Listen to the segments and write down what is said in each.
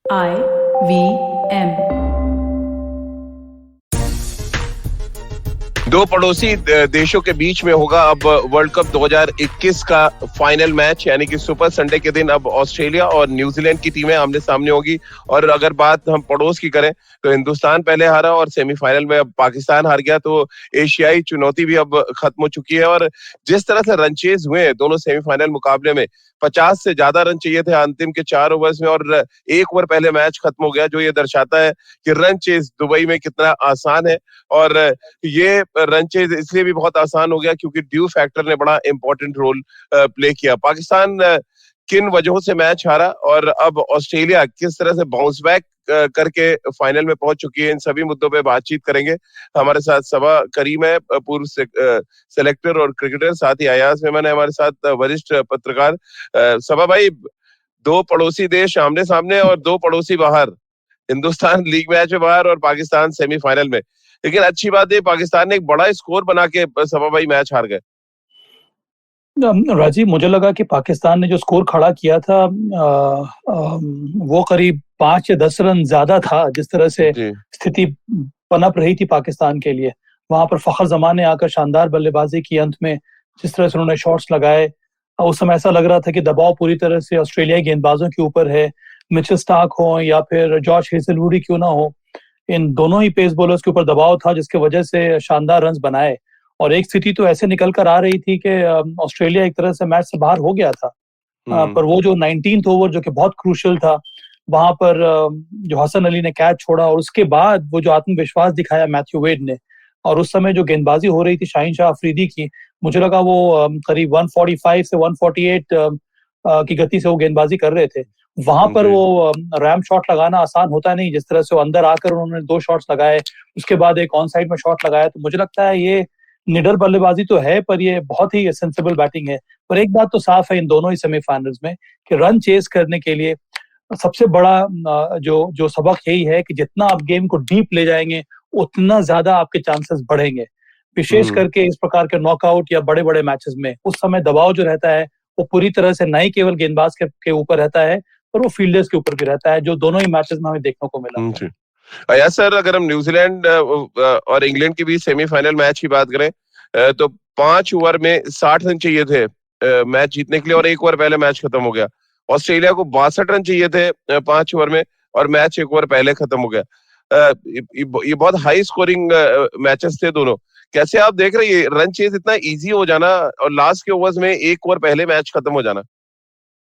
IVM। दो पड़ोसी देशों के बीच में होगा अब वर्ल्ड कप 2021 का फाइनल मैच, यानी कि सुपर संडे के दिन अब ऑस्ट्रेलिया और न्यूजीलैंड की टीमें आमने सामने होगी। और अगर बात हम पड़ोस की करें तो हिंदुस्तान पहले हारा और सेमीफाइनल में अब पाकिस्तान हार गया, तो एशियाई चुनौती भी अब खत्म हो चुकी है। और जिस तरह से रन चेज हुए हैं दोनों सेमीफाइनल मुकाबले में, 50 से ज्यादा रन चाहिए थे अंतिम के 4 ओवर्स में और 1 ओवर पहले मैच खत्म हो गया, जो ये दर्शाता है कि रन चेज दुबई में कितना आसान है। और ये रन चेज इसलिए भी बहुत आसान हो गया क्योंकि ड्यू फैक्टर ने बड़ा इंपॉर्टेंट रोल प्ले किया। पाकिस्तान किन वजहों से मैच हारा और अब ऑस्ट्रेलिया किस तरह से बाउंस बैक करके फाइनल में पहुंच चुकी है, इन सभी मुद्दों पे बातचीत करेंगे। हमारे साथ सबा करीम है, पूर्व सेलेक्टर और क्रिकेटर, साथ ही अयाज मेमन है हमारे साथ, वरिष्ठ पत्रकार। सबा भाई, दो पड़ोसी देश आमने सामने और दो पड़ोसी बाहर, हिंदुस्तान लीग मैच में बाहर और पाकिस्तान सेमीफाइनल में। लेकिन अच्छी बात है पाकिस्तान ने एक बड़ा स्कोर बना के सबा भाई मैच हार गए। राजीव, मुझे लगा कि पाकिस्तान ने जो स्कोर खड़ा किया था वो करीब 5 या 10 रन ज्यादा था। जिस तरह से स्थिति पनप रही थी पाकिस्तान के लिए, वहां पर फखर जमान ने आकर शानदार बल्लेबाजी की। अंत में जिस तरह से उन्होंने शॉट्स लगाए, उस समय ऐसा लग रहा था कि दबाव पूरी तरह से ऑस्ट्रेलियाई गेंदबाजों के ऊपर है। मिचेल स्टार्क हो या फिर जॉश हेजलवुड ही क्यों ना हो, इन दोनों ही पेस बॉलर्स के ऊपर दबाव था, जिसकी वजह से शानदार रन बनाए। और एक स्थिति तो ऐसे निकल कर आ रही थी कि ऑस्ट्रेलिया एक तरह से मैच से बाहर हो गया था। पर वो जो 19th ओवर जो कि बहुत क्रूशियल था, वहां पर जो हसन अली ने कैच छोड़ा और उसके बाद वो जो आत्मविश्वास दिखाया मैथ्यू वेड ने, और उस समय जो गेंदबाजी हो रही थी शाहीन शाह अफरीदी की, मुझे लगा वो करीब 145 से 148 की गति से वो गेंदबाजी कर रहे थे। वहां पर वो रैम शॉट लगाना आसान होता नहीं। जिस तरह से वो अंदर आकर उन्होंने 2 शॉट्स लगाए, उसके बाद एक ऑन साइड में शॉट लगाया, तो मुझे लगता है ये निडर बल्लेबाजी तो है, पर ये बहुत ही सेंसिबल बैटिंग है। पर एक बात तो साफ है इन दोनों ही सेमीफाइनल्स में कि रन चेज करने के लिए सबसे बड़ा जो सबक यही है कि जितना आप गेम को डीप ले जाएंगे उतना ज्यादा आपके चांसेस बढ़ेंगे। विशेष करके इस प्रकार के नॉकआउट या बड़े बड़े मैचेस में उस समय दबाव जो रहता है वो पूरी तरह से न ही केवल गेंदबाज के ऊपर रहता है, पर वो फील्डर्स के ऊपर भी रहता है, जो दोनों ही मैचेस में हमें देखने को मिला। अया सर, अगर हम न्यूजीलैंड और इंग्लैंड के बीच सेमीफाइनल मैच की बात करें तो 5 ओवर में 60 रन चाहिए थे मैच जीतने के लिए और 1 ओवर पहले मैच खत्म हो गया। ऑस्ट्रेलिया को 62 रन चाहिए थे 5 ओवर में और मैच 1 ओवर पहले खत्म हो गया। ये बहुत हाई स्कोरिंग मैचेस थे दोनों। कैसे आप देख रहे हैं रन चेज इतना इजी हो जाना और लास्ट के ओवर्स में 1 ओवर पहले मैच खत्म हो जाना?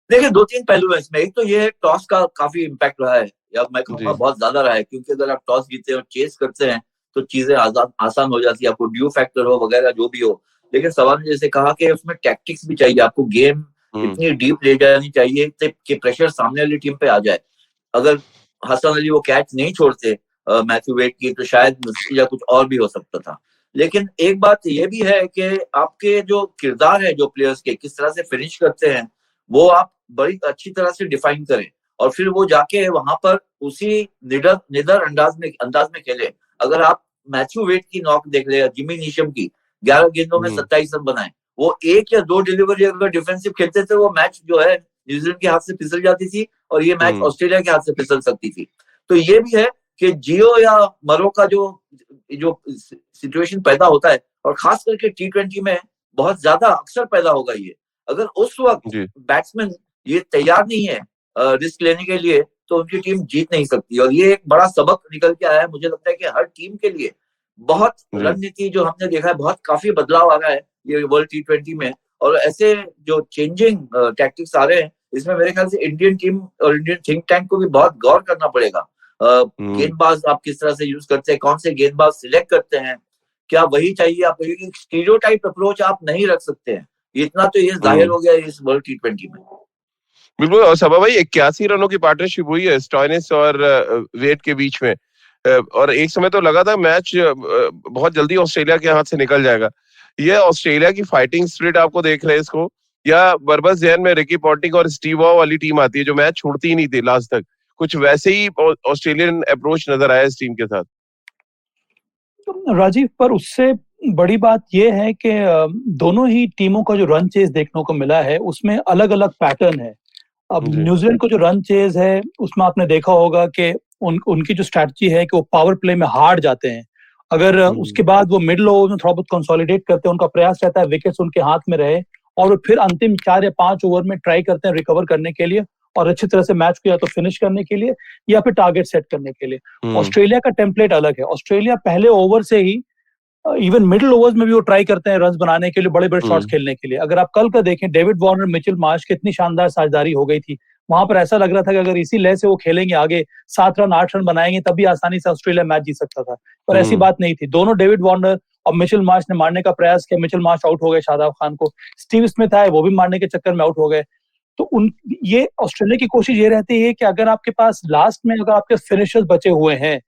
देखिए, 2-3 पहलू है इसमें। एक तो ये टॉस का काफी इम्पैक्ट रहा है, या मैं कहूँगा बहुत ज्यादा रहा है, क्योंकि अगर आप टॉस जीते और चेस करते हैं तो चीजें आसान हो जाती है, आपको ड्यू फैक्टर हो वगैरह जो भी हो। लेकिन सवाल ने जैसे कहा कि उसमें टैक्टिक्स भी चाहिए, आपको गेम इतनी डीप ले जानी चाहिए कि प्रेशर सामने वाली टीम पे आ जाए। अगर हसन अली वो कैच नहीं छोड़ते मैथ्यू वेड की, तो शायद या कुछ और भी हो सकता था। लेकिन एक बात ये भी है कि आपके जो किरदार है जो प्लेयर्स के किस तरह से फिनिश करते हैं, वो आप बड़ी अच्छी तरह से डिफाइन करें और फिर वो जाके वहां पर उसी निडर अंदाज में खेले। अगर आप मैथ्यू वेड की नॉक देख ले या जिमी नीशम की 11 गेंदों में 27 रन बनाए, वो 1 या 2 डिलीवरी अगर डिफेंसिव खेलते थे, वो मैच जो है न्यूजीलैंड के हाथ से फिसल जाती थी और ये मैच ऑस्ट्रेलिया के हाथ से फिसल सकती थी। तो ये भी है कि जियो या मरो का जो सिचुएशन पैदा होता है, और खास करके T20 में बहुत ज्यादा अक्सर पैदा होगा ये। अगर उस वक्त बैट्समैन ये तैयार नहीं है रिस्क लेने के लिए, तो उनकी टीम जीत नहीं सकती। और ये एक बड़ा सबक निकल के आया है। मुझे लगता है कि हर टीम के लिए बहुत रणनीति जो हमने देखा है, बहुत काफी बदलाव आ रहा है ये वर्ल्ड T20 में। और ऐसे जो चेंजिंग टैक्टिक्स आ रहे हैं, इसमें मेरे ख्याल से इंडियन टीम और इंडियन थिंक टैंक को भी बहुत गौर करना पड़ेगा। गेंदबाज आप किस तरह से यूज करते हैं, कौन से गेंदबाज सिलेक्ट करते हैं, क्या वही चाहिए? आप स्टीरियोटाइप अप्रोच आप नहीं रख सकते हैं। इतना तो ये जाहिर हो गया इस वर्ल्ड T20 में। बिल्कुल। और सबा भाई, 81 रनों की पार्टनरशिप हुई है स्टॉइनिस और वेड के बीच में, और एक समय तो लगा था मैच बहुत जल्दी ऑस्ट्रेलिया के हाथ से निकल जाएगा। ये ऑस्ट्रेलिया की फाइटिंग स्पिरिट आपको देख रहे हैं इसको, या बरबस जहन में रिकी पॉन्टिंग और स्टीव वॉ वाली टीम आती है जो मैच छोड़ती ही नहीं थी लास्ट तक? कुछ वैसे ही ऑस्ट्रेलियन अप्रोच नजर आया इस टीम के साथ। राजीव, पर उससे बड़ी बात यह है कि दोनों ही टीमों का जो रन चेज देखने को मिला है उसमें अलग अलग पैटर्न है। अब न्यूजीलैंड को जो रन चेज है उसमें आपने देखा होगा कि उनकी जो स्ट्रैटेजी है कि वो पावर प्ले में हार जाते हैं। अगर उसके बाद वो मिडिल ओवर में थोड़ा बहुत कंसोलिडेट करते हैं, उनका प्रयास रहता है विकेट्स उनके हाथ में रहे, और फिर अंतिम 4 या 5 ओवर में ट्राई करते हैं रिकवर करने के लिए और अच्छी तरह से मैच को या तो फिनिश करने के लिए या फिर टारगेट सेट करने के लिए। ऑस्ट्रेलिया का टेम्पलेट अलग है। ऑस्ट्रेलिया पहले ओवर से ही इवन मिडिल ओवर्स में भी वो ट्राई करते हैं रन्स बनाने के लिए, बड़े बड़े शॉट्स खेलने के लिए। अगर आप कल का देखें, डेविड वार्नर, मिचेल मार्श की इतनी शानदार साझेदारी हो गई थी, वहां पर ऐसा लग रहा था कि अगर इसी लय से वो खेलेंगे आगे, 7 रन 8 रन बनाएंगे, तभी आसानी से ऑस्ट्रेलिया मैच जीत सकता था। पर ऐसी बात नहीं थी। दोनों डेविड वार्नर और मिचेल मार्श ने मारने का प्रयास किया। मिचेल मार्श आउट हो गए शादाब खान को, स्टीव स्मिथ आए, वो भी मारने के चक्कर में आउट हो गए। तो ये ऑस्ट्रेलिया की कोशिश ये रहती है कि अगर आपके पास लास्ट में अगर आपके फिनिशर्स बचे हुए हैं,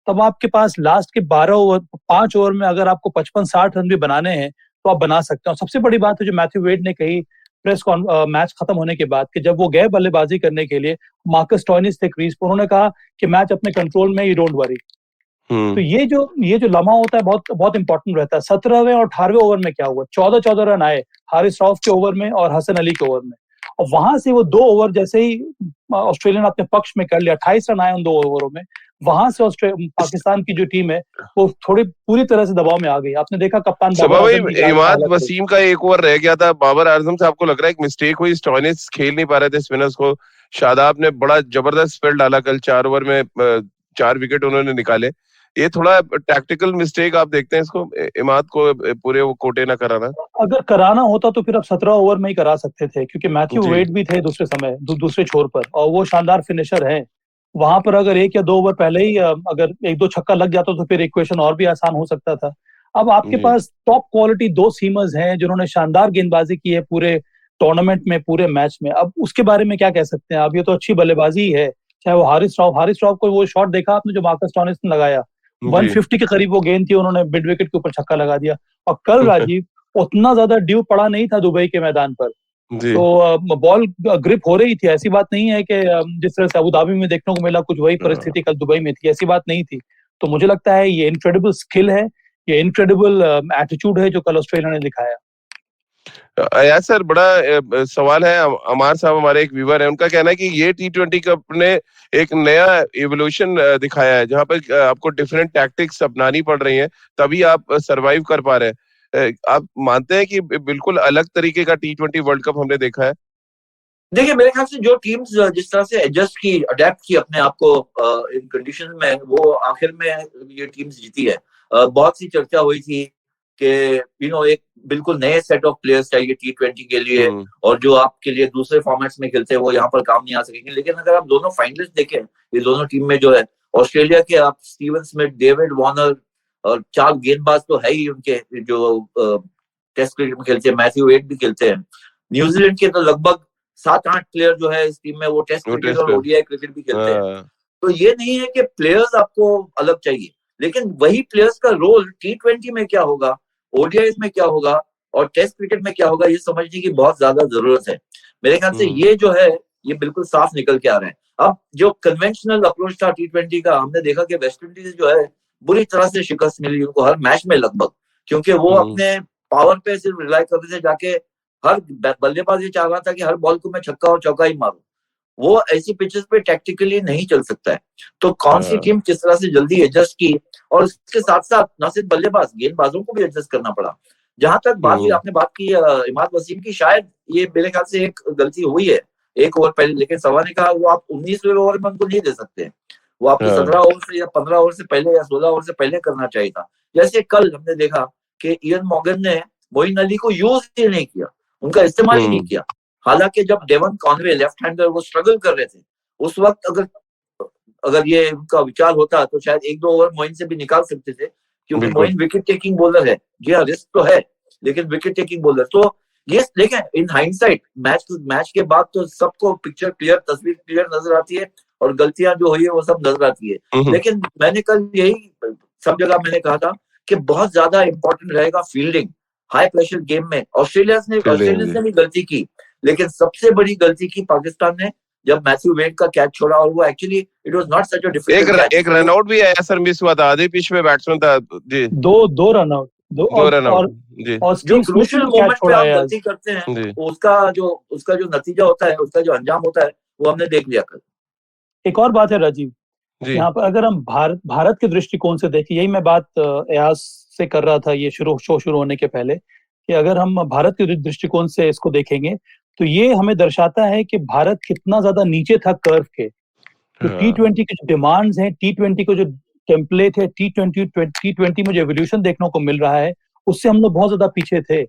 तब आपके पास लास्ट के 5 ओवर में अगर आपको 55-60 रन भी बनाने हैं तो आप बना सकते हो। सबसे बड़ी बात है जो मैथ्यू वेड ने कही मैच खत्म होने के बाद, कि जब वो गए बल्लेबाजी करने के लिए, मार्कस स्टोइनिस थे क्रीज पर, उन्होंने कहा कि मैच अपने कंट्रोल में, यू डोंट वरी। तो ये जो लम्हा होता है बहुत बहुत इंपॉर्टेंट रहता है। 17वें और 18वें ओवर में क्या हुआ, 14 रन आए हारिस रऊफ के ओवर में और हसन अली के ओवर में, और वहां से वो 2 ओवर जैसे ही ऑस्ट्रेलिया ने अपने पक्ष में कर लिया, 28 रन आए उन 2 ओवरों में, वहां से पाकिस्तान की जो टीम है वो थोड़ी पूरी तरह से दबाव में आ गई। आपने देखा कप्तान इमाद वसीम का 1 ओवर रह गया था, बाबर आजम से आपको लग रहा है एक मिस्टेक हुई, स्टोइनिस खेल नहीं पा रहे थे स्पिनर्स को, शादाब ने बड़ा जबरदस्त स्पेल डाला कल, 4 ओवर में 4 विकेट उन्होंने निकाले। ये थोड़ा टैक्टिकल मिस्टेक आप देखते हैं इसको, इमाद को पूरे वो कोटे ना कराना? अगर कराना होता तो फिर अब 17 ओवर में ही करा सकते थे, क्योंकि मैथ्यू वेड भी थे दूसरे छोर पर, और वो शानदार फिनिशर है। वहां पर अगर 1 या 2 ओवर पहले ही अगर 1-2 छक्का लग जाता तो फिर इक्वेशन और भी आसान हो सकता था। अब आपके पास टॉप क्वालिटी 2 सीमर्स हैं जिन्होंने शानदार गेंदबाजी की है पूरे टूर्नामेंट में, पूरे मैच में। अब उसके बारे में क्या कह सकते हैं? अब ये तो अच्छी बल्लेबाजी ही है, चाहे वो हारिस रऊफ को वो शॉट देखा आपने जो मार्कस स्टोइनिस ने लगाया, 150 के करीब वो गेंद थी, उन्होंने मिड विकेट के ऊपर छक्का लगा दिया। और कल राजीव उतना ज्यादा ड्यू पड़ा नहीं था दुबई के मैदान पर, तो बॉल ग्रिप हो रही थी। ऐसी बात नहीं है कि जिस तरह से अबू धाबी में देखने को मिला कुछ वही परिस्थिति कल दुबई में थी, ऐसी बात नहीं थी। तो मुझे लगता है ये इनक्रेडिबल स्किल है, ये इनक्रेडिबल एटीट्यूड है जो कल ऑस्ट्रेलिया ने दिखाया। यार सर, बड़ा सवाल है, अमार साहब हमारे एक व्यूअर है, उनका कहना है कि ये T20 कप ने एक नया एवोल्यूशन दिखाया है, जहां पर आपको डिफरेंट टैक्टिक्स अपनानी पड़ रही हैं, तभी आप सरवाइव कर पा रहे हैं। आप मानते हैं कि बिल्कुल अलग तरीके का T20 वर्ल्ड कप हमने देखा है? देखिए, मेरे ख्याल से जो टीम्स जिस तरह से अडेप्ट की अपने आप को इन कंडीशन में, वो आखिर में ये टीम्स जीती है। बहुत सी चर्चा हुई थी कि एक बिल्कुल नए सेट ऑफ प्लेयर्स चाहिए T20 के लिए, और जो आपके लिए दूसरे फॉर्मेट्स में खेलते हैं वो यहाँ पर काम नहीं आ सकेंगे। लेकिन अगर आप दोनों फाइनलिस्ट देखें, ये दोनों टीम में जो है, ऑस्ट्रेलिया के आप स्टीवन स्मिथ, डेविड वार्नर और 4 गेंदबाज तो है ही उनके जो टेस्ट क्रिकेट में खेलते हैं, मैथ्यू वेड भी खेलते हैं। न्यूजीलैंड के तो लगभग 7-8 प्लेयर जो है इस टीम में वो टेस्ट क्रिकेट और ओडीआई क्रिकेट भी खेलते हैं। तो ये नहीं है कि प्लेयर्स आपको अलग चाहिए, लेकिन वही प्लेयर्स का रोल T20 में क्या होगा, ओडीआई में क्या होगा और टेस्ट क्रिकेट में क्या होगा, ये समझने की बहुत ज्यादा जरूरत है। मेरे ख्याल से ये जो है ये बिल्कुल साफ निकल के आ रहे हैं। अब जो कन्वेंशनल अप्रोच था T20 का, हमने देखा कि वेस्ट इंडीज जो है बुरी तरह से शिकस्त मिली उनको हर मैच में लगभग, क्योंकि वो अपने पावर पे सिर्फ रिलाई करते थे, जाके हर बल्लेबाज ये चाह रहा था कि हर बॉल को मैं छक्का और चौका ही मारूं। वो ऐसी पिचेस पे टैक्टिकली नहीं चल सकता है। तो कौन सी टीम किस तरह से जल्दी एडजस्ट की, और उसके साथ साथ न सिर्फ बल्लेबाज, गेंदबाजों को भी एडजस्ट करना पड़ा। जहां तक आपने बात की इमाद वसीम की, शायद ये मेरे ख्याल से एक गलती हुई है 1 ओवर पहले, लेकिन सवा ने कहा वो आप 19वें ओवर में उनको नहीं दे सकते, वो आपको 17 ओवर से या 15 ओवर से पहले या 16 ओवर से पहले करना चाहिए था। जैसे कल हमने देखा कि इयन मॉर्गन ने मोइन अली को यूज ही नहीं किया, उनका इस्तेमाल ही नहीं किया। हालांकि जब डेवन कॉनवे लेफ्ट हैंडर वो स्ट्रगल कर रहे थे, उस वक्त अगर ये उनका विचार होता तो शायद 1-2 ओवर मोइन से भी निकाल सकते थे, क्योंकि मोइन विकेट टेकिंग बॉलर है। जी हाँ, रिस्क तो है, लेकिन विकेट टेकिंग बॉलर। तो ये देखें, इन हाइंडसाइट मैच के बाद तो सबको पिक्चर क्लियर, तस्वीर क्लियर नजर आती है, और गलतियां जो हुई है वो सब नजर आती है। लेकिन मैंने कल यही सब जगह मैंने कहा था कि बहुत ज्यादा इंपॉर्टेंट रहेगा फील्डिंग हाई प्रेशर गेम में। ऑस्ट्रेलिया ने भी गलती की, लेकिन सबसे बड़ी गलती की पाकिस्तान ने जब मैथ्यू वेड का कैच छोड़ा, और वो actually it was not such a difficult catch. एक रन आउट भी आया सर, मिस हुआ था, आधे पिच में बैट्समैन था जी, दो रन आउट, 2 रन आउट जी। और जो स्टीव स्मिथ क्रूशियल ने कैच मोमेंट पे छोड़ा आप है गलती करते हैं, उसका जो नतीजा होता है, उसका जो अंजाम होता है, वो हमने देख लिया कल। एक और बात है राजीव, यहाँ पर अगर हम भारत के दृष्टिकोण से देखें, यही मैं बात एयाज से कर रहा था ये शो शुरू होने के पहले, कि अगर हम भारत के दृष्टिकोण से इसको देखेंगे तो ये हमें दर्शाता है कि भारत कितना ज्यादा नीचे था कर्व के। तो T20 की जो डिमांड्स हैं, T20 को जो टेम्पलेट है, T20 में जो एवोल्यूशन देखने को मिल रहा है, उससे हम लोग बहुत ज्यादा पीछे थे।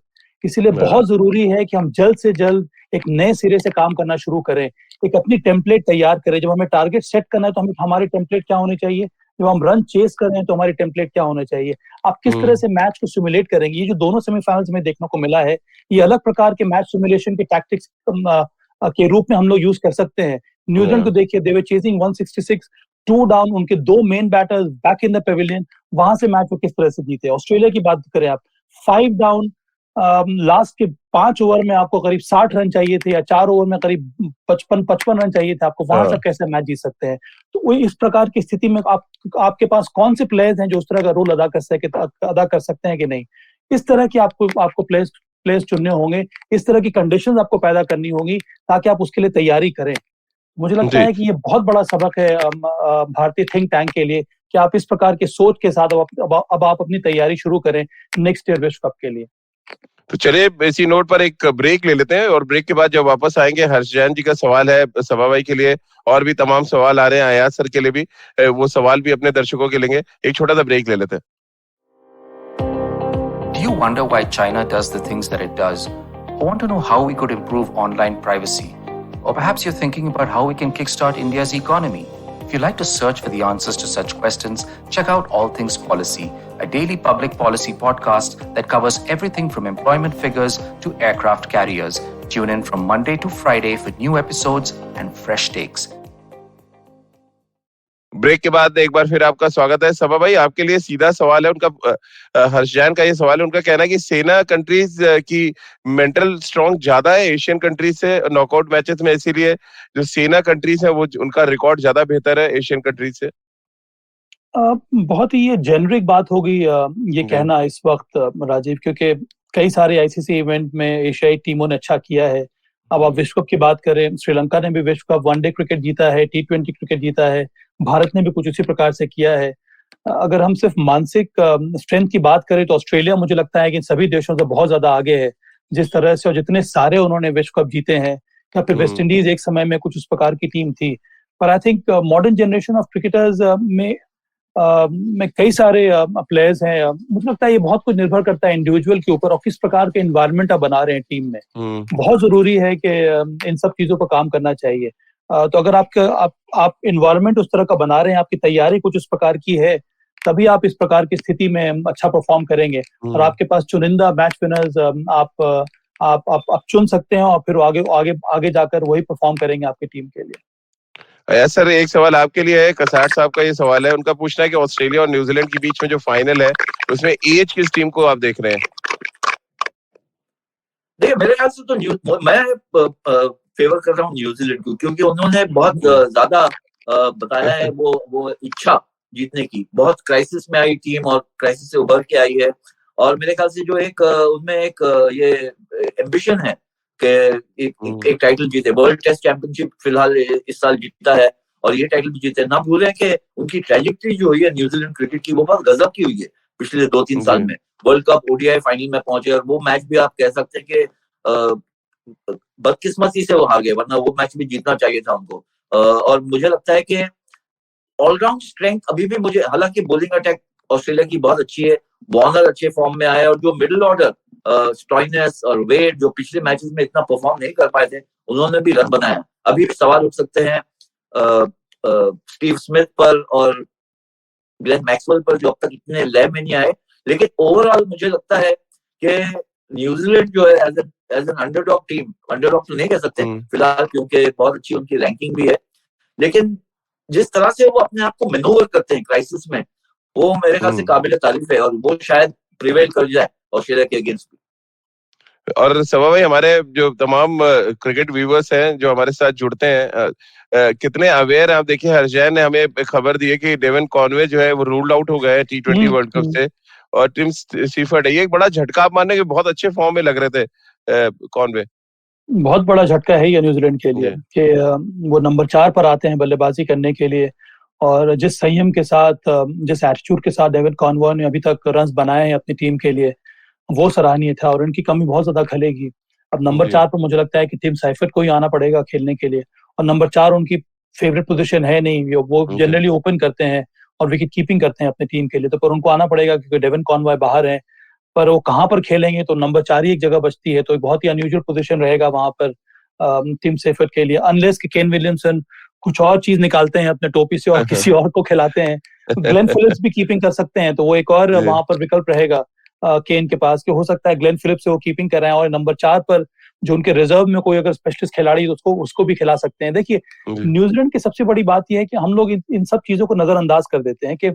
इसीलिए बहुत जरूरी है कि हम जल्द से जल्द एक नए सिरे से काम करना शुरू करें, एक अपनी टेम्पलेट तैयार करें। जब हमें टारगेट सेट करना है तो हमें हमारी टेम्पलेट क्या होनी चाहिए, जब हम रन चेस कर रहे हैं तो हमारी टेम्पलेट क्या होना चाहिए, आप किस तरह से मैच को सिमुलेट करेंगे। ये जो दोनों सेमीफाइनल्स में देखने को मिला है, ये अलग प्रकार के मैच सिमुलेशन के टैक्टिक्स के रूप में हम लोग यूज कर सकते हैं। न्यूजीलैंड को देखिए, दे वर चेजिंग 166, 2 डाउन, उनके 2 main batters back in the Pavilion, वहां से मैच को किस तरह से जीते। ऑस्ट्रेलिया की बात करें आप, 5 डाउन, लास्ट के 5 ओवर में आपको करीब 60 रन चाहिए थे, या 4 ओवर में करीब 55 रन चाहिए थे आपको, वहां से कैसे मैच जीत सकते हैं। तो इस प्रकार की स्थिति में आपके पास कौन से प्लेयर्स हैं जो उस तरह का रोल अदा कर सकते हैं कि नहीं। इस तरह की आपको प्लेयर्स चुनने होंगे, इस तरह की कंडीशंस आपको पैदा करनी होगी ताकि आप उसके लिए तैयारी करें। मुझे लगता है कि ये बहुत बड़ा सबक है भारतीय थिंक टैंक के लिए, कि आप इस प्रकार के सोच के साथ अब आप अपनी तैयारी शुरू करें नेक्स्ट ईयर विश्व कप के लिए। तो चलिए इसी नोट पर एक ब्रेक ले लेते हैं, और ब्रेक के बाद जब वापस आएंगे, हर्ष जैन जी का सवाल है सभा भाई के लिए, और भी तमाम सवाल आ रहे हैं अयाज सर के लिए भी, वो सवाल भी अपने दर्शकों के लेंगे। एक छोटा सा ब्रेक ले लेते हैं। Do you wonder why China does the things that it does? Or want to know how we could improve online privacy? Or perhaps you're thinking about how we can kickstart India's economy? If you'd like to search for the answers to such questions, check out All Things Policy, a daily public policy podcast that covers everything from employment figures to aircraft carriers. Tune in from Monday to Friday for new episodes and fresh takes. Break के बाद एक बार फिर आपका स्वागत है। सभा भाई, आपके लिए सीधा सवाल है उनका, हर्ष जैन का ये सवाल है, उनका कहना है कि सेना कंट्रीज की मेंटल स्ट्रॉन्ग ज्यादा है एशियन कंट्रीज से नॉकआउट मैचेस में, इसीलिए जो सेना कंट्रीज है वो उनका रिकॉर्ड ज्यादा बेहतर है एशियन कंट्रीज से। बहुत ही ये जेनरिक बात होगी ये कहना इस वक्त राजीव, क्योंकि कई सारे आईसीसी इवेंट में एशियाई टीमों ने अच्छा किया है। अब आप विश्व कप की बात करें, श्रीलंका ने भी विश्व कप वनडे क्रिकेट जीता है, T20 क्रिकेट जीता है, भारत ने भी कुछ इसी प्रकार से किया है। अगर हम सिर्फ मानसिक स्ट्रेंथ की बात करें तो ऑस्ट्रेलिया मुझे लगता है कि सभी देशों से बहुत ज्यादा आगे है, जिस तरह से और जितने सारे उन्होंने विश्व कप जीते हैं। या फिर वेस्ट इंडीज एक समय में कुछ उस प्रकार की टीम थी, पर I think modern generation of cricketers में कई सारे प्लेयर्स हैं। मुझे लगता है ये बहुत कुछ निर्भर करता है इंडिविजुअल के ऊपर और किस प्रकार के एनवायरनमेंट आप बना रहे हैं टीम में। बहुत जरूरी है कि इन सब चीजों पर काम करना चाहिए। तो अगर आप एनवायरनमेंट उस तरह का बना रहे हैं, आपकी तैयारी कुछ उस प्रकार की है, तभी आप इस प्रकार की स्थिति में अच्छा परफॉर्म करेंगे। और आपके पास चुनिंदा मैच विनर्स आप चुन सकते हैं और फिर आगे जाकर वही परफॉर्म करेंगे आपकी टीम के लिए। सर, एक सवाल आपके लिए है, कसाट साहब का ये सवाल है, उनका पूछना है कि ऑस्ट्रेलिया और न्यूजीलैंड के बीच में जो फाइनल है उसमें एज किस टीम को आप देख रहे हैं? देखिए, मेरे ख्याल से तो मैं फेवर कर रहा हूँ न्यूजीलैंड को, क्योंकि उन्होंने बहुत ज्यादा बताया है वो इच्छा जीतने की। बहुत क्राइसिस में आई टीम और क्राइसिस से उभर के आई है, और मेरे ख्याल से जो उनमें एक ये एम्बिशन है कि एक टाइटल जीते। वर्ल्ड टेस्ट चैंपियनशिप फिलहाल इस साल जीता है और ये टाइटल भी जीते। ना भूलें कि उनकी ट्रैजेक्टरी जो हुई है न्यूजीलैंड क्रिकेट की, वो बहुत गजब की हुई है पिछले 2-3 साल में। वर्ल्ड कप ODI फाइनल में पहुंचे, और वो मैच भी आप कह सकते हैं कि बदकिस्मती से वो हार गए, वरना वो मैच भी जीतना चाहिए था उनको। और मुझे लगता है कि ऑलराउंड स्ट्रेंथ अभी भी मुझे, हालांकि बॉलिंग अटैक ऑस्ट्रेलिया की बहुत अच्छी है, वार्नर अच्छे फॉर्म में आए, और जो मिडिल ऑर्डर स्टॉइनस और वेड जो पिछले मैचेस में इतना परफॉर्म नहीं कर पाए थे, उन्होंने भी रन बनाया। अभी भी सवाल उठ सकते हैं स्टीव स्मिथ पर और ग्लेन मैक्सवेल पर, जो अब तक इतने लय में नहीं आए। लेकिन ओवरऑल मुझे लगता है कि न्यूजीलैंड जो है as an underdog team, underdog तो नहीं कह सकते फिलहाल क्योंकि बहुत अच्छी उनकी रैंकिंग भी है, लेकिन जिस तरह से वो अपने आप को मैनूवर करते हैं क्राइसिस में, वो मेरे ख्याल से काबिल तारीफ है, और वो शायद प्रिवेल कर जाए ऑस्ट्रेलिया के अगेंस्ट भी। और सवा भाई, हमारे जो तमाम क्रिकेट व्यूवर्स हैं जो हमारे साथ जुड़ते हैं, कितने अवेयर हैं आप? देखिए, हरजैन ने हमें खबर दी है कि डेवन कॉनवे जो है वो रूल्ड आउट हो गए T20 वर्ल्ड कप से, और टिम स्टीफर्ड है, ये एक बड़ा झटका आप मानने के बहुत अच्छे फॉर्म में लग रहे थे कॉनवे। बहुत बड़ा झटका है ये न्यूजीलैंड के लिए कि वो नंबर 4 पर आते हैं बल्लेबाजी करने के लिए, और जिस संयम के साथ, जिस एटीट्यूड के साथ डेविड कॉनवे ने अभी तक रन्स बनाए हैं अपनी टीम के लिए, वो सराहनीय था और इनकी कमी बहुत ज्यादा खलेगी। अब नंबर 4 पर मुझे लगता है कि टिम साइफर्ट को ही आना पड़ेगा खेलने के लिए, और नंबर 4 उनकी फेवरेट पोजीशन है नहीं, वो जनरली ओपन करते हैं और विकेट कीपिंग करते हैं अपनी टीम के लिए, तो पर उनको आना पड़ेगा क्योंकि डेविड कॉनवे बाहर है। पर वो कहाँ पर खेलेंगे, तो नंबर 4 ही एक जगह बचती है, तो एक बहुत ही अनयूजुअल पोजीशन रहेगा वहां पर टिम सेफर्ट के लिए, अनलेस कि केन विलियमसन कुछ और चीज निकालते हैं अपने टोपी से और किसी और को खिलाते हैं। ग्लेन फिलिप्स भी कीपिंग कर सकते हैं, तो वो एक और वहां पर विकल्प रहेगा केन के पास, कि हो सकता है ग्लेन फिलिप्स से वो कीपिंग कर रहे हैं और नंबर 4 पर जो उनके रिजर्व में कोई अगर स्पेशलिस्ट खिलाड़ी है तो उसको भी खिला सकते हैं। देखिए, न्यूजीलैंड की सबसे बड़ी बात यह है कि हम लोग इन सब चीजों को नजरअंदाज कर देते हैं कि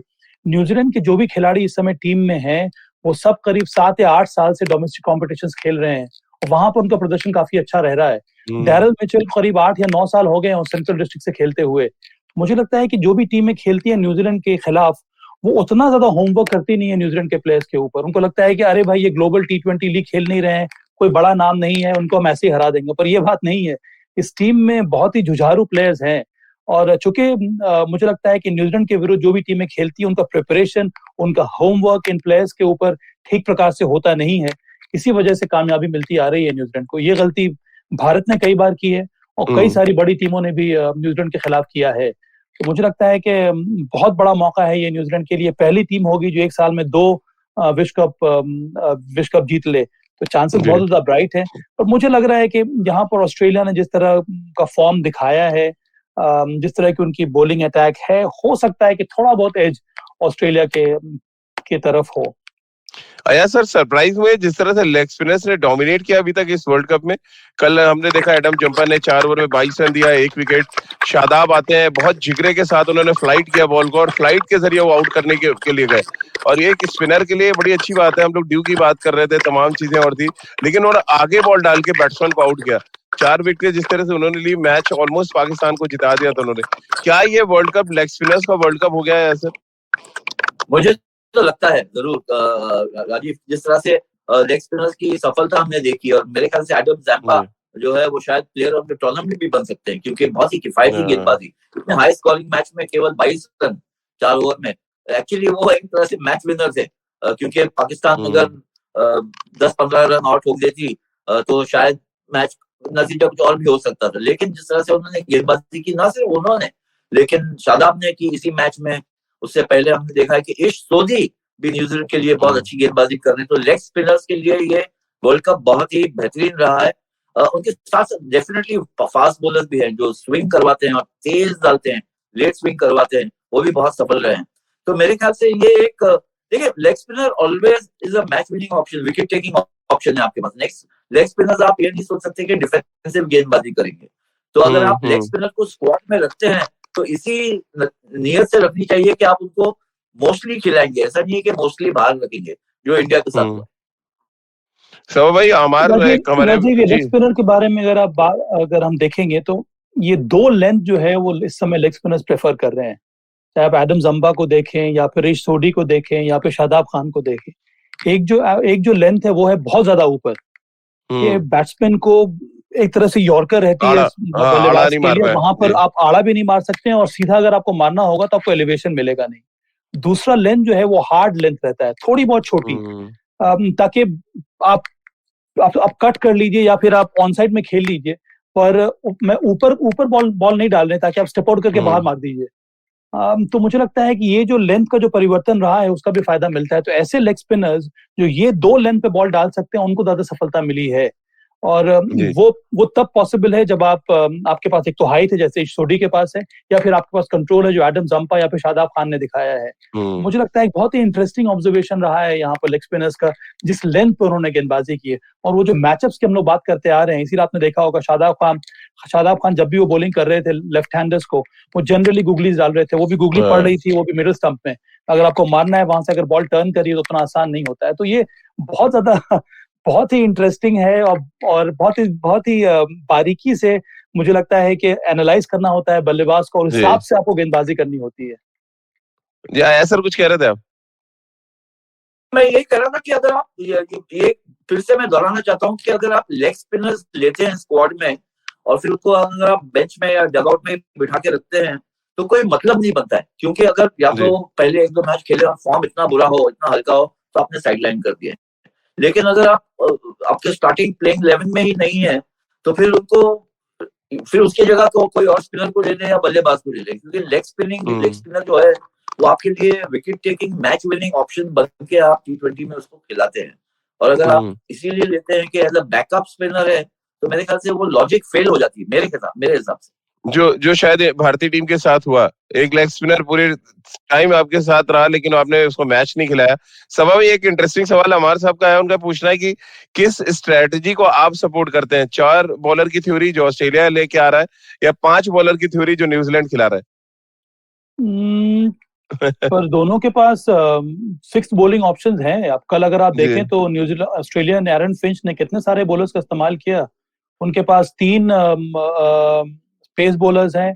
न्यूजीलैंड के जो भी खिलाड़ी इस समय टीम में हैं वो सब करीब 7 या 8 साल से डोमेस्टिक कॉम्पिटिशन्स खेल रहे हैं, वहां पर उनका प्रदर्शन काफी अच्छा रह रहा है। डैरल मिचेल करीब 8 या 9 साल हो गए हैं सेंट्रल डिस्ट्रिक्ट से खेलते हुए। मुझे लगता है कि जो भी टीमें खेलती है न्यूजीलैंड के खिलाफ, वो उतना ज्यादा होमवर्क करती नहीं है न्यूजीलैंड के प्लेयर्स के ऊपर। उनको लगता है कि अरे भाई, ये ग्लोबल T20 लीग खेल नहीं रहे हैं, कोई बड़ा नाम नहीं है, उनको हम ऐसे ही हरा देंगे, पर ये बात नहीं है। इस टीम में बहुत ही जुझारू प्लेयर्स हैं, और चूंकि मुझे लगता है कि न्यूजीलैंड के विरुद्ध जो भी टीमें खेलती है उनका प्रिपरेशन, उनका होमवर्क इन प्लेयर्स के ऊपर ठीक प्रकार से होता नहीं है, इसी वजह से कामयाबी मिलती आ रही है न्यूजीलैंड को। ये गलती भारत ने कई बार की है और कई सारी बड़ी टीमों ने भी न्यूजीलैंड के खिलाफ किया है। तो मुझे लगता है कि बहुत बड़ा मौका है ये न्यूजीलैंड के लिए। पहली टीम होगी जो एक साल में 2 विश्व कप जीत ले, तो चांसेस बहुत ज्यादा ब्राइट है। पर मुझे लग रहा है कि यहाँ पर ऑस्ट्रेलिया ने जिस तरह का फॉर्म दिखाया है, जिस तरह की उनकी बॉलिंग अटैक है, हो सकता है कि थोड़ा बहुत एज ऑस्ट्रेलिया के तरफ हो। अया सर, सरप्राइज हुए जिस तरह से लेग स्पिनर्स ने डोमिनेट किया अभी तक इस वर्ल्ड कप में। कल हमने देखा एडम जंपा ने 4 ओवर में 22 रन दिया, 1 विकेट। शादाब आते हैं, बहुत जिगरे के साथ उन्होंने फ्लाइट किया बॉल को और फ्लाइट के जरिए वो आउट करने के लिए गए, और ये एक स्पिनर के लिए बड़ी अच्छी बात है। हम लोग ड्यू की बात कर रहे थे, तमाम चीजें और थी, लेकिन उन्होंने आगे बॉल डाल के बैट्समैन को आउट किया। 4 विकेट जिस तरह से उन्होंने ली, मैच ऑलमोस्ट पाकिस्तान को जिता दिया था उन्होंने। क्या ये वर्ल्ड कप लेग स्पिनर्स का वर्ल्ड कप हो गया है सर? मुझे तो लगता है जरूर राजीव, जिस तरह से लेग स्पिनर्स की सफलता हमने देखी, और मेरे ख्याल से एडम जंपा जो है वो शायद प्लेयर ऑफ द टूर्नामेंट भी बन सकते हैं, क्योंकि बहुत ही किफायती गेंदबाजी, इतने हाई स्कोरिंग मैच में केवल 22 रन 4 ओवर में। एक्चुअली वो एक तरह से मैच विनर थे, क्योंकि पाकिस्तान अगर 10-15 रन आउट हो देती तो शायद मैच नतीजा कुछ और भी हो सकता था। लेकिन जिस तरह से उन्होंने गेंदबाजी की, ना सिर्फ उन्होंने लेकिन शादाब ने की इसी मैच में, उससे पहले हमने देखा है कि इश सोधी भी न्यूजीलैंड के लिए बहुत अच्छी गेंदबाजी कर रहे हैं। तो लेग स्पिनर्स के लिए ये वर्ल्ड कप बहुत ही बेहतरीन रहा है। उनके साथ साथ डेफिनेटली फास्ट बॉलर्स भी हैं जो स्विंग करवाते हैं और तेज डालते हैं, लेट स्विंग करवाते हैं, वो भी बहुत सफल रहे हैं। तो मेरे ख्याल से ये एक, देखिए, leg spinner always is a match winning option, wicket taking option है आपके पास। नेक्स्ट लेग स्पिनर्स आप ये नहीं सोच सकते कि डिफेंसिव गेंदबाजी करेंगे। तो अगर आप लेग स्पिनर को स्क्वाड में रखते हैं तो इसी नियत से रखनी चाहिए कि आप उनको मोस्टली खिलाएंगे, ऐसा नहीं है कि मोस्टली बाहर रखेंगे, जो इंडिया के साथ हुआ। सब भाई हमारे लेग स्पिनर के बारे में अगर हम देखेंगे तो ये 2 लेंथ जो है वो इस समय लेग स्पिनर्स प्रेफर कर रहे हैं। चाहे आप एडम जंपा को देखें या फिर इश सोडी को देखें या फिर शादाब खान को देखें, एक जो लेंथ है वो है बहुत ज्यादा ऊपर। ये बैट्समैन को एक तरह से यॉर्कर रहती है बल्लेबाज के लिए, वहां पर आप आड़ा भी नहीं मार सकते हैं, और सीधा अगर आपको मारना होगा तो आपको एलिवेशन मिलेगा नहीं। दूसरा लेंथ जो है वो हार्ड लेंथ रहता है, थोड़ी बहुत छोटी, ताकि आप कट कर लीजिए या फिर आप ऑन साइड में खेल लीजिए, पर मैं ऊपर बॉल नहीं डाल रहे ताकि आप स्टेप आउट करके बाहर मार दीजिए। तो मुझे लगता है कि ये जो लेंथ का जो परिवर्तन रहा है उसका भी फायदा मिलता है। तो ऐसे लेग स्पिनर्स जो ये 2 लेंथ पे बॉल डाल सकते हैं उनको ज्यादा सफलता मिली है, और वो तब पॉसिबल है जब आपके पास एक तो हाइट है जैसे सोडी के पास है, या फिर आपके पास कंट्रोल है जो एडम जंपा या फिर शादाब खान ने दिखाया है। मुझे लगता है एक बहुत ही इंटरेस्टिंग ऑब्जर्वेशन रहा है यहाँ पर लेग स्पिनर्स का, जिस लेंथ पर उन्होंने गेंदबाजी की है। और वो जो मैचअप्स की हम लोग बात करते आ रहे हैं, इसीलिए आपने देखा होगा शादाब खान जब भी वो बॉलिंग कर रहे थे लेफ्ट हैंडर्स को, वो जनरली गुगलीज डाल रहे थे, वो भी गुगली पड़ रही थी, वो भी मिडिल स्टंप में। अगर आपको मारना है वहां से अगर बॉल टर्न करिए तो उतना आसान नहीं होता है। तो ये बहुत ही इंटरेस्टिंग है, और बहुत ही बारीकी से मुझे लगता है कि एनालाइज करना होता है बल्लेबाज को, और उस हिसाब से आपको गेंदबाजी करनी होती है। जी सर, कुछ कह रहे थे आप? मैं यही कह रहा था कि अगर आप ये फिर से मैं दोहराना चाहता हूँ कि अगर आप लेग स्पिनर्स लेते हैं स्क्वाड में और फिर उसको अगर आप बेंच में या डगआउट में बिठा के रखते हैं तो कोई मतलब नहीं बनता है, क्योंकि अगर या तो पहले एक दो मैच खेले और फॉर्म इतना बुरा हो, इतना हल्का हो, तो आपने साइडलाइन कर दिया। लेकिन अगर आप आपके स्टार्टिंग प्लेइंग 11 में ही नहीं है तो फिर उनको फिर उसकी जगह तो कोई और स्पिनर को ले लें या बल्लेबाज को ले लें, क्योंकि लेग स्पिनर जो है वो आपके लिए wicket taking match winning option बन के आप T20 में उसको खिलाते हैं। और अगर आप इसीलिए लेते हैं कि एज अ बैकअप स्पिनर है तो मेरे ख्याल से वो लॉजिक फेल हो जाती है मेरे हिसाब से। जो शायद भारतीय टीम के साथ हुआ, एक लेग स्पिनर पूरे टाइम आपके साथ रहा लेकिन आपने उसको मैच नहीं खिलाया। सभा में एक इंटरेस्टिंग सवाल हमारे साहब का है, उनका पूछना है कि किस स्ट्रेटजी को आप सपोर्ट करते हैं, 4 बॉलर की थ्योरी जो ऑस्ट्रेलिया लेके आ रहा है या 5 बॉलर की थ्योरी जो न्यूजीलैंड खिला रहा है? पर दोनों के पास 6 बॉलिंग ऑप्शंस हैं। अब कल अगर आप देखें तो न्यूजीलैंड ऑस्ट्रेलिया ने एरन फिंच ने कितने सारे बॉलर्स का इस्तेमाल किया। उनके पास 3 पेस बॉलर्स हैं,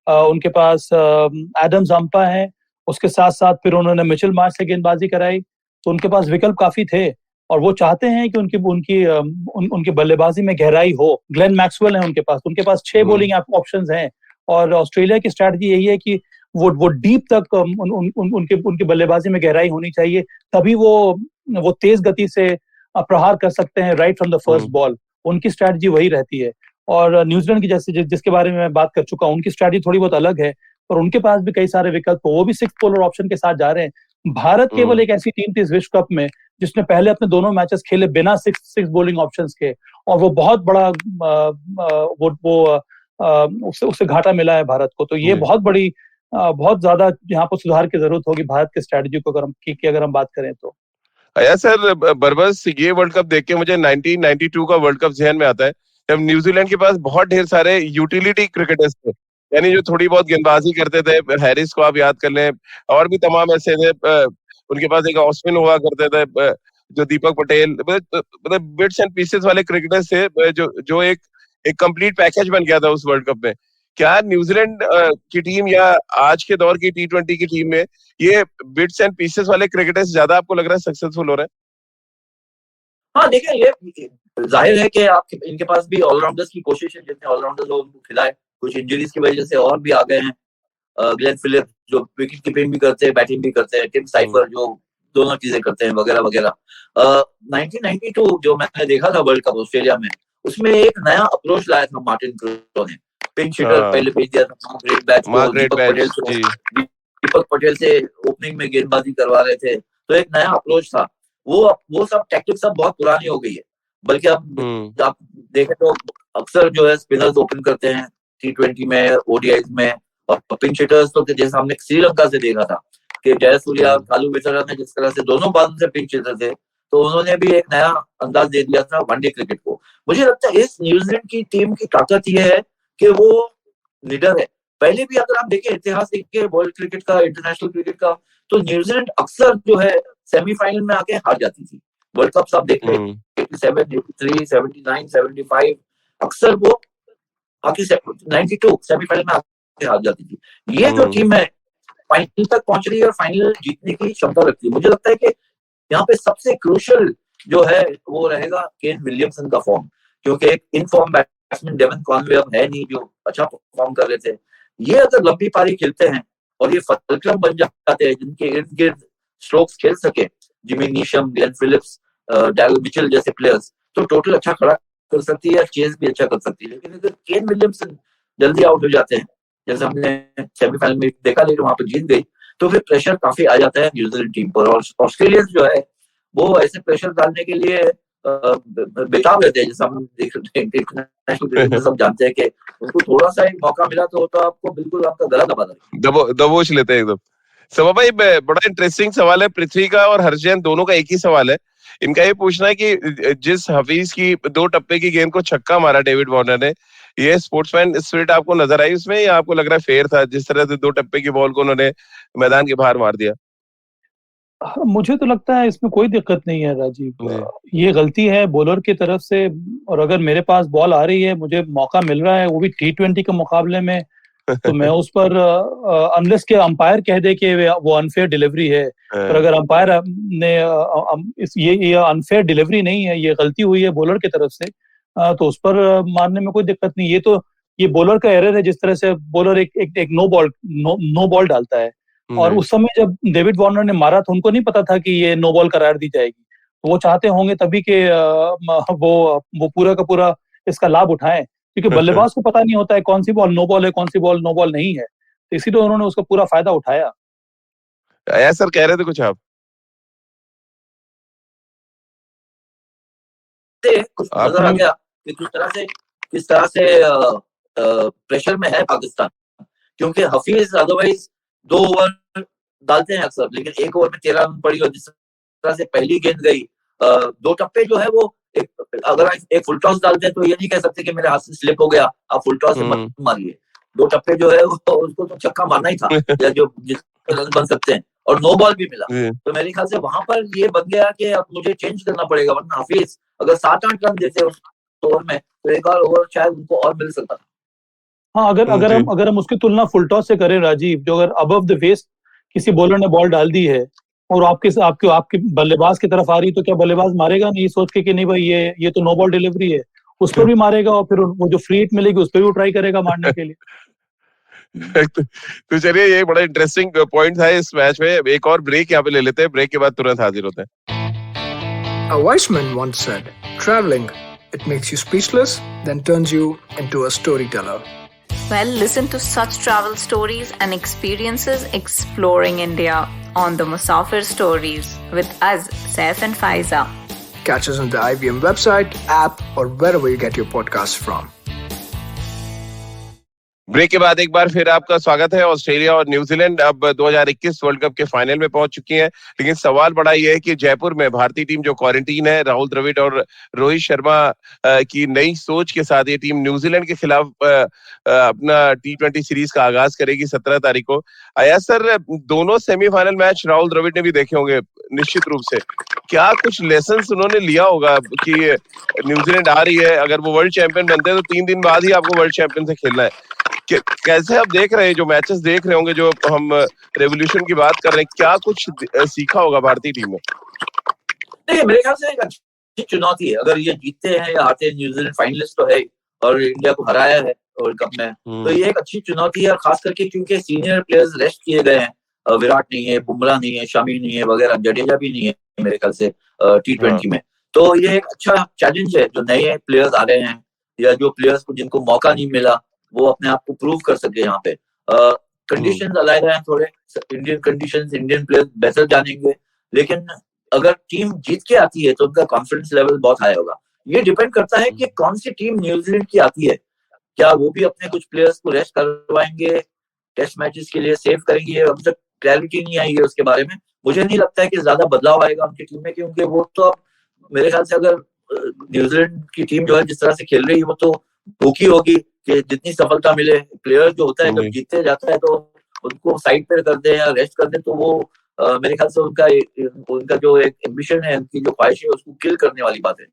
उनके पास एडम जंपा है, उसके साथ साथ फिर उन्होंने मिचेल मार्श से गेंदबाजी कराई, तो उनके पास विकल्प काफी थे और वो चाहते हैं कि उनकी बल्लेबाजी में गहराई हो। ग्लेन मैक्सवेल है उनके पास 6 बॉलिंग ऑप्शंस हैं और ऑस्ट्रेलिया की स्ट्रैटेजी यही है कि वो डीप तक उनकी बल्लेबाजी में गहराई होनी चाहिए, तभी वो तेज गति से प्रहार कर सकते हैं right from the first ball. उनकी स्ट्रैटेजी वही रहती है। और न्यूजीलैंड की जैसे जिसके बारे में मैं बात कर चुका हूँ, उनकी स्ट्रैटेजी थोड़ी बहुत अलग है और उनके पास भी कई सारे विकल्प, वो भी 6 बॉलर ऑप्शन के साथ जा रहे हैं। भारत केवल एक ऐसी टीम थी इस विश्व कप में जिसने पहले अपने दोनों मैचेस खेले बिना 6 बॉलिंग ऑप्शंस के, और वो बहुत बड़ा उससे घाटा मिला है भारत को। तो ये बहुत ज्यादा यहाँ पर सुधार की जरूरत होगी भारत की स्ट्रैटेजी को अगर हम बात करें तो। अया सर, बरबस ये वर्ल्ड कप देख के मुझे 1992 का वर्ल्ड कप ज़हन में आता है, जब न्यूजीलैंड के पास बहुत ढेर सारे यूटिलिटी क्रिकेटर्स थे, यानी जो थोड़ी बहुत गेंदबाजी करते थे। हैरिस को आप याद कर लें, और भी तमाम ऐसे थे। उनके पास एक ऑस्टिन हुआ करते थे, जो दीपक पटेल, मतलब बिट्स एंड पीसेस वाले क्रिकेटर्स थे, जो एक कंप्लीट पैकेज बन गया था उस वर्ल्ड कप में। क्या न्यूजीलैंड की टीम या आज के दौर की T20 की टीम में ये बिट्स एंड पीसेस वाले क्रिकेटर्स ज्यादा आपको लग रहा है सक्सेसफुल हो रहे हैं? हाँ, देखिए ये जाहिर है कि आप इनके पास भी ऑलराउंडर्स की कोशिश है, जितने ऑलराउंडर्स हो उनको खिलाए। कुछ इंजरीज की वजह से और भी आ गए हैं। ग्लेन फिलिप्स जो विकेट कीपिंग भी करते हैं, बैटिंग भी करते हैं, टिम साइफर जो दोनों चीजें करते हैं, वगैरह वगैरह। 1992 जो मैंने देखा था वर्ल्ड कप ऑस्ट्रेलिया में, उसमें एक नया अप्रोच लाया था मार्टिन क्रो ने। पिंच हिटर पहले भेज दिया था दीपक पटेल से ओपनिंग में गेंदबाजी करवा रहे थे, तो एक नया अप्रोच था। वो सब टैक्टिक्स सब बहुत पुरानी हो गई है। बल्कि आप देखें तो अक्सर जो है स्पिनर्स ओपन करते हैं T20 में, ODIs में, और पिंच हिटर्स तो जैसे हमने श्रीलंका से देखा था कि जयसूर्या और कालू वितरन ने जिस तरह से दोनों बाजू से पिंच हिटर थे, तो उन्होंने भी एक नया अंदाज दे दिया था वनडे क्रिकेट को। मुझे लगता है इस न्यूजीलैंड की टीम की ताकत यह है कि वो निडर है। पहले भी अगर आप देखें इतिहास देखिए वर्ल्ड क्रिकेट का, इंटरनेशनल क्रिकेट का, तो न्यूजीलैंड अक्सर जो है सेमीफाइनल में आके हार जाती थी। वर्ल्ड कप आप देख लें 87, 83, 79, 75, अक्सर वो आके 92 सेमीफाइनल में आके हार जाती थी। ये जो टीम है फाइनल तक पहुंच रही है और फाइनल जीतने की क्षमता रखती है। मुझे लगता है कि यहाँ पे सबसे क्रूशियल जो है वो रहेगा केन विलियमसन का फॉर्म, क्योंकि एक इनफॉर्म बैट्समैन डेवन कॉनवे अब है नहीं जो अच्छा परफॉर्म कर रहे थे। ये अगर लंबी पारी खेलते हैं और ये फलक्रम बन जाते हैं जिनके इर्द गिर्द स्ट्रोक्स खेल सके, Jimmy Neesham, Glenn Phillips, Daryl Mitchell जैसे प्लेयर्स, तो टोटल अच्छा खड़ा कर सकती है, चेज भी अच्छा कर सकती है। लेकिन अगर केन विलियमसन जल्दी आउट हो जाते हैं, जैसे हमने सेमीफाइनल में देखा, लेकिन वहां पर जीत गई, तो फिर प्रेशर काफी आ जाता है न्यूजीलैंड टीम पर। और ऑस्ट्रेलियंस जो है वो ऐसे प्रेशर डालने के लिए बेताब रहते हैं, जैसे हम इंटरनेशनल क्रिकेट में सब जानते हैं कि उनको थोड़ा सा एक मौका मिला तो आपको बिल्कुल आपका गला दबोच लेते हैं एकदम। सभा भाई, बड़ा इंटरेस्टिंग सवाल है। पृथ्वी का और हर्षजैन दोनों का एक ही सवाल है। इनका ये पूछना है कि जिस हफीज की 2 टप्पे की गेंद को छक्का मारा डेविड वार्नर ने, ये स्पोर्ट्समैन स्पिरिट आपको नजर आई उसमें, या आपको लग रहा है फेयर था जिस तरह से 2 टप्पे की बॉल को उन्होंने मैदान के बाहर मार दिया? मुझे तो लगता है इसमें कोई दिक्कत नहीं है राजीव। ये गलती है बॉलर की तरफ से, और अगर मेरे पास बॉल आ रही है, मुझे मौका मिल रहा है, वो भी T20 के मुकाबले में, तो मैं उस पर अनलेस के अंपायर कह दे कि वो अनफेयर डिलीवरी है, पर अगर अंपायर ने ये अनफेयर डिलीवरी नहीं है, ये गलती हुई है बॉलर की तरफ से, तो उस पर मानने में कोई दिक्कत नहीं। ये बॉलर का एरर है, जिस तरह से बॉलर एक नो बॉल डालता है, और उस समय जब डेविड वार्नर ने मारा था उनको नहीं पता था कि ये नो बॉल करार दी जाएगी। तो वो चाहते होंगे तभी कि वो पूरा का पूरा इसका लाभ उठाएं, क्योंकि बल्लेबाज को पता नहीं होता है कौन सी बॉल नो बॉल है, कौन सी बॉल नो बॉल नहीं है, तो इसीलिए उन्होंने उसका पूरा फायदा उठाया। सर कह रहे थे कुछ आप? कुछ नजर आ गया कि किस तरह से प्रेशर में है पाकिस्तान, क्योंकि हफीज अदरवाइज 2 ओवर डालते हैं अक्सर, लेकिन 1 ओवर में 13 रन पड़ी, और जिस तरह से पहली गेंद गई, 2 टप्पे जो है वो अगर एक फुल टॉस डालते हैं तो ये नहीं कह सकते कि मेरे हाथ से स्लिप हो गया, आप फुल टॉस से मत मारिए। 2 टप्पे जो है उसको तो छक्का मारना ही था या जो जिससे रन बन सकते हैं, और नो बॉल भी मिला। तो मेरे ख्याल से वहां पर ये बन गया कि अब मुझे चेंज करना पड़ेगा, वरना हफीज अगर 7-8 रन देते उस ओवर में तो एक और ओवर शायद उनको और मिल सकता था। हाँ, अगर हम उसकी तुलना फुल टॉस से करें राजीव, जो अगर अबव द वेस्ट किसी बॉलर ने बॉल डाल दी है और आपके बल्लेबाज की तरफ आ रही, तो क्या बल्लेबाज मारेगा नहीं सोच के कि नहीं भाई ये तो नो बॉल डिलीवरी है, उस पर भी मारेगा, और फिर वो जो फ्री हिट मिलेगी उस पर भी वो ट्राई करेगा मारने के लिए। तो चलिए, ये बड़ा इंटरेस्टिंग पॉइंट था इस मैच में। एक और ब्रेक यहाँ पे ले लेते हैं, ब्रेक के बाद तुरंत हाजिर होते हैं। A wise man once said, traveling, it makes you speechless, then turns you into a storyteller. Well, listen to such travel stories and experiences exploring India on the Musafir Stories with us, Saif and Faiza. Catch us on the IVM website, app, or wherever you get your podcasts from. Break के बाद एक बार फिर आपका स्वागत है। Australia और New Zealand अब 2021 world cup के फाइनल में पहुंच चुकी हैं, लेकिन सवाल बड़ा ये है कि जयपुर में भारतीय टीम जो क्वारंटीन है, राहुल द्रविड़ और रोहित शर्मा की नई सोच के साथ ये टीम न्यूजीलैंड के खिलाफ अपना T20 सीरीज का आगाज करेगी 17 तारीख को। आया सर, दोनों सेमीफाइनल मैच राहुल द्रविड़ ने भी देखे होंगे निश्चित रूप से, क्या कुछ लेसन उन्होंने लिया होगा कि न्यूजीलैंड आ रही है, अगर वो वर्ल्ड चैंपियन बनते हैं तो 3 दिन बाद ही आपको वर्ल्ड चैंपियन से खेलना है। कैसे आप देख रहे हैं, जो मैचेस देख रहे होंगे, जो हम रेवोल्यूशन की बात कर रहे हैं, क्या कुछ सीखा होगा भारतीय टीम में? नहीं, मेरे ख्याल से एक अच्छी चुनौती है। अगर ये जीतते हैं या हारते हैं, न्यूजीलैंड फाइनलिस्ट तो है और इंडिया को हराया है वर्ल्ड कप में, तो ये एक अच्छी चुनौती है, खास करके क्योंकि सीनियर प्लेयर्स रेस्ट किए गए हैं। विराट नहीं है, बुमराह नहीं है, शमी नहीं है वगैरह, जडेजा भी नहीं है मेरे ख्याल से T20 में। तो ये एक अच्छा चैलेंज है, जो नए प्लेयर्स आ रहे हैं या जो प्लेयर्स को जिनको मौका नहीं मिला वो अपने आप को प्रूव कर सके। यहाँ पे कंडीशंस अलग हैं थोड़े, इंडियन कंडीशंस, इंडियन प्लेयर्स बेहतर जानेंगे, लेकिन अगर टीम जीत के आती है तो उनका कॉन्फिडेंस लेवल बहुत हाई होगा। ये डिपेंड करता है कि कौन सी टीम न्यूजीलैंड की आती है, क्या वो भी अपने कुछ प्लेयर्स को रेस्ट करवाएंगे, टेस्ट मैचेस के लिए सेव करेंगे। अब तक क्लैरिटी नहीं आई है उसके बारे में। मुझे नहीं लगता है कि ज्यादा बदलाव आएगा उनकी टीम में, क्योंकि वो तो अब मेरे ख्याल से अगर न्यूजीलैंड की टीम जो है जिस तरह से खेल रही है, वो तो भूखी होगी कि जितनी सफलता मिले। प्लेयर जो होता है जब जीतते जाता है तो उनको साइड पे कर दे या रेस्ट कर दे, तो वो मेरे ख्याल से उनका जो एक एम्बिशन है, उनकी जो ख्वाहिश है, उसको किल करने वाली बात है।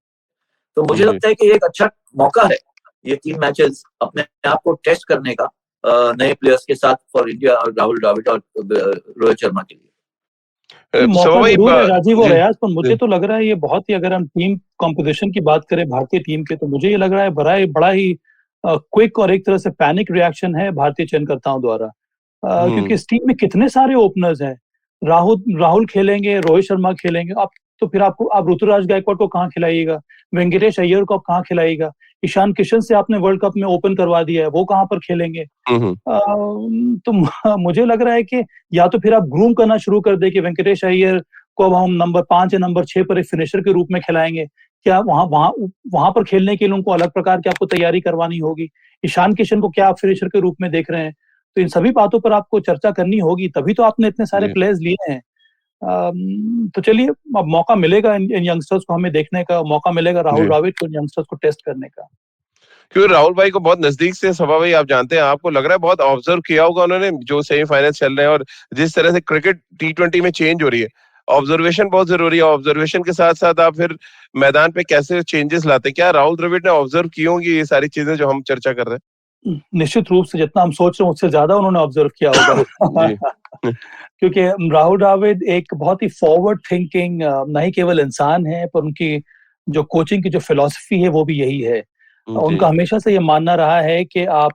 तो मुझे लगता है कि एक अच्छा मौका है ये 3 मैचेस अपने आप को टेस्ट करने का नए प्लेयर्स के साथ फॉर इंडिया, राहुल द्रविड़ और रोहित शर्मा के लिए। मौका जरूर है राजीव और अयाज, पर मुझे तो लग रहा है ये बहुत ही, अगर हम टीम कॉम्पोजिशन की बात करें भारतीय टीम के, तो मुझे ये लग रहा है बड़ा ही क्विक और एक तरह से पैनिक रिएक्शन है भारतीय चयनकर्ताओं द्वारा, क्योंकि इस टीम में कितने सारे ओपनर्स हैं। राहुल खेलेंगे, रोहित शर्मा खेलेंगे, तो फिर आप ऋतुराज गायकवाड को कहाँ खिलाइएगा, वेंकटेश अय्यर को आप कहाँ खिलाइएगा, ईशान किशन से आपने वर्ल्ड कप में ओपन करवा दिया है, वो कहाँ पर खेलेंगे। तो मुझे लग रहा है कि या तो फिर आप ग्रूम करना शुरू कर दे कि वेंकटेश अय्यर को अब हम नंबर 5 या नंबर 6 पर एक फिनिशर के रूप में खिलाएंगे, क्या वहां पर खेलने के लिए उनको अलग प्रकार की आपको तैयारी करवानी होगी। ईशान किशन को क्या आप फिनिशर के रूप में देख रहे हैं, तो इन सभी बातों पर आपको चर्चा करनी होगी, तभी तो आपने इतने सारे प्लेयर्स लिए हैं। तो चलिए, अब मौका मिलेगा इन यंगस्टर्स को, हमें देखने का मौका मिलेगा, राहुल द्रविड़ को, यंगस्टर्स को टेस्ट करने का। क्योंकि राहुल भाई को बहुत नजदीक से सभा भाई आप जानते हैं, आपको लग रहा है बहुत ऑब्जर्व किया होगा उन्होंने, जो सेमीफाइनल चल रहे हैं और जिस तरह से क्रिकेट T20 में चेंज हो रही है, ऑब्जर्वेशन बहुत जरूरी है। ऑब्जर्वेशन के साथ साथ आप फिर मैदान पे कैसे चेंजेस लाते हैं, क्या राहुल द्रविड़ ने ऑब्जर्व की होंगी ये सारी चीजें जो हम चर्चा कर रहे हैं? निश्चित रूप से जितना हम सोच रहे हैं उससे ज्यादा उन्होंने ऑब्जर्व किया होगा। क्योंकि राहुल द्रविड़ एक बहुत ही फॉरवर्ड थिंकिंग नहीं केवल इंसान है, पर उनकी जो कोचिंग की जो फिलॉसफी है वो भी यही है। उनका हमेशा से ये मानना रहा है कि आप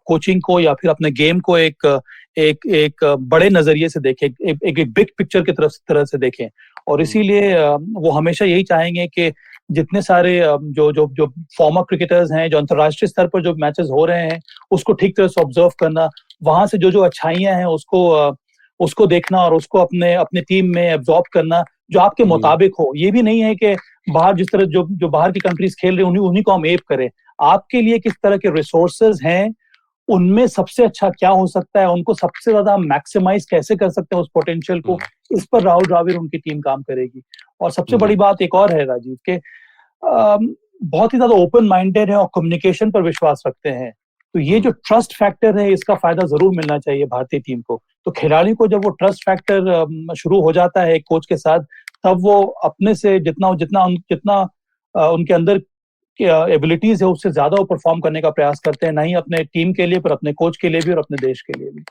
कोचिंग को या फिर अपने गेम को एक बड़े नजरिए से देखें, एक बिग पिक्चर की तरह से देखें। और इसीलिए वो हमेशा यही चाहेंगे कि जितने सारे जो फॉर्मर क्रिकेटर्स हैं, जो अंतर्राष्ट्रीय स्तर पर जो मैचेस हो रहे हैं, उसको ठीक तरह से ऑब्जर्व करना, वहां से जो अच्छाइयां हैं उसको देखना और उसको अपने टीम में एब्जॉर्ब करना जो आपके मुताबिक हो। ये भी नहीं है कि बाहर जिस तरह जो बाहर की कंट्रीज खेल रहे हैं उन्हीं को हम एप करें। आपके लिए किस तरह के रिसोर्सेज हैं, उनमें सबसे अच्छा क्या हो सकता है, उनको सबसे ज्यादा मैक्सिमाइज कैसे कर सकते हैं उस पोटेंशियल को, इस पर राहुल द्रविड़ उनकी टीम काम करेगी। और सबसे बड़ी बात एक और है राजीव के बहुत ही ज्यादा ओपन माइंडेड है और कम्युनिकेशन पर विश्वास रखते हैं। तो ये जो ट्रस्ट फैक्टर है, इसका फायदा जरूर मिलना चाहिए भारतीय टीम को। तो खिलाड़ी को जब वो ट्रस्ट फैक्टर शुरू हो जाता है कोच के साथ, तब वो अपने से जितना उनके अंदर एबिलिटीज है उससे ज्यादा वो परफॉर्म करने का प्रयास करते हैं, नहीं अपने टीम के लिए पर अपने कोच के लिए भी और अपने देश के लिए भी।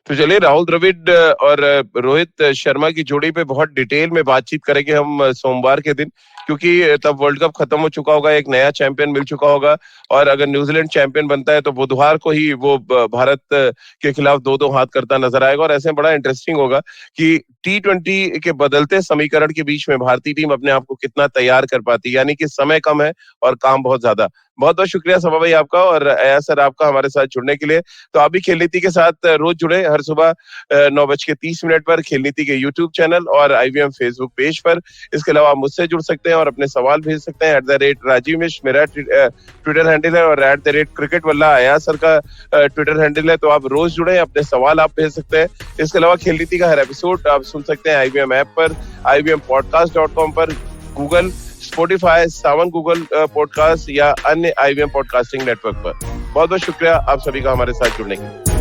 तो चलिए राहुल द्रविड़ और रोहित शर्मा की जोड़ी पे बहुत डिटेल में बातचीत करेंगे हम सोमवार के दिन, क्योंकि तब वर्ल्ड कप खत्म हो चुका होगा, एक नया चैंपियन मिल चुका होगा। और अगर न्यूजीलैंड चैंपियन बनता है तो बुधवार को ही वो भारत के खिलाफ 2-2 हाथ करता नजर आएगा। और ऐसे में बड़ा इंटरेस्टिंग होगा कि T20 के बदलते समीकरण के बीच में भारतीय टीम अपने आप को कितना तैयार कर पाती है। यानी कि समय कम है और काम बहुत ज्यादा। बहुत बहुत शुक्रिया सभा भाई आपका और अयाज सर आपका हमारे साथ जुड़ने के लिए। तो आप भी खेल नीति के साथ रोज जुड़े हर सुबह 9:30 पर खेल नीति के YouTube चैनल और IVM फेसबुक पेज पर। इसके अलावा आप मुझसे जुड़ सकते हैं और अपने सवाल भेज सकते हैं। @राजीव मिश्र मेरा ट्विटर हैंडल है और @cricketwalla अयाज सर का ट्विटर हैंडल है। तो आप रोज जुड़े, अपने सवाल आप भेज सकते हैं। इसके अलावा खेल नीति का हर एपिसोड आप सुन सकते हैं IVM ऐप पर, IVMpodcast.com पर, गूगल, स्पॉटिफाई, सावन गूगल पॉडकास्ट या अन्य IVM पॉडकास्टिंग नेटवर्क पर। बहुत बहुत शुक्रिया आप सभी का हमारे साथ जुड़ने के लिए।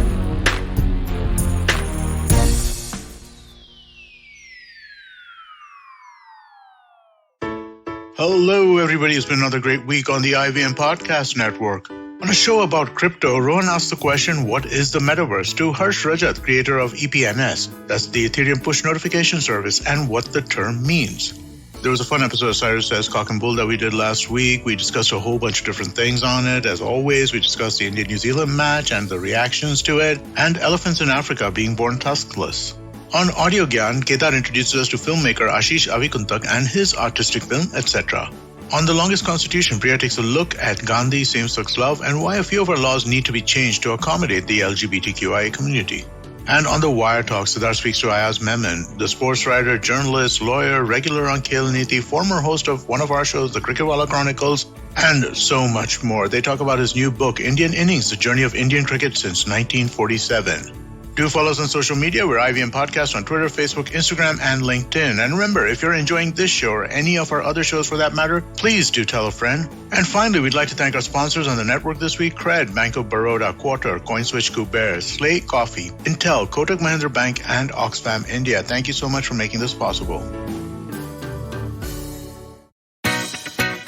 Hello, everybody. It's been another great week on the IVM Podcast Network. On a show about crypto, Rohan asked the question, what is the metaverse? To Harsh Rajat, creator of EPNS, that's the Ethereum Push Notification Service, and what the term means. There was a fun episode of Cyrus Says Cock and Bull that we did last week. We discussed a whole bunch of different things on it. As always, we discussed the India-New Zealand match and the reactions to it, and elephants in Africa being born tuskless. On Audio Gyan, Kedar introduces us to filmmaker Ashish Avikuntak and his artistic film, etc. On The Longest Constitution, Priya takes a look at Gandhi, same-sex love, and why a few of our laws need to be changed to accommodate the LGBTQIA community. And on The Wire Talk, Siddharth speaks to Ayaz Memon, the sports writer, journalist, lawyer, regular on Khel Niti, former host of one of our shows, The Cricketwalla Chronicles, and so much more. They talk about his new book, Indian Innings, The Journey of Indian Cricket Since 1947. Do follow us on social media. We're IVM Podcast on Twitter, Facebook, Instagram, and LinkedIn. And remember, if you're enjoying this show or any of our other shows for that matter, please do tell a friend. And finally, we'd like to thank our sponsors on the network this week: Cred, Bank of Baroda, Quarter, CoinSwitch, Kuber, Slate Coffee, Intel, Kotak Mahindra Bank, and Oxfam India. Thank you so much for making this possible.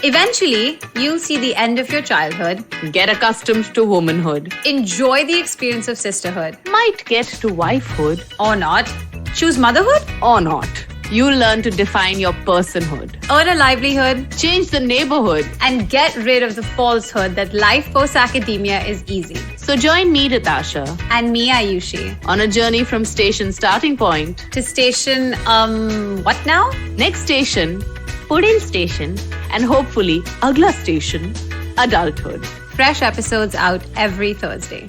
Eventually, you'll see the end of your childhood. Get accustomed to womanhood. Enjoy the experience of sisterhood. Might get to wifehood. Or not. Choose motherhood. Or not. You'll learn to define your personhood. Earn a livelihood. Change the neighborhood. And get rid of the falsehood that life post-academia is easy. So join me, Natasha. And me, Ayushi. On a journey from station starting point. To station, what now? Next station, Pudin Station, and hopefully, Agla Station, adulthood. Fresh episodes out every Thursday.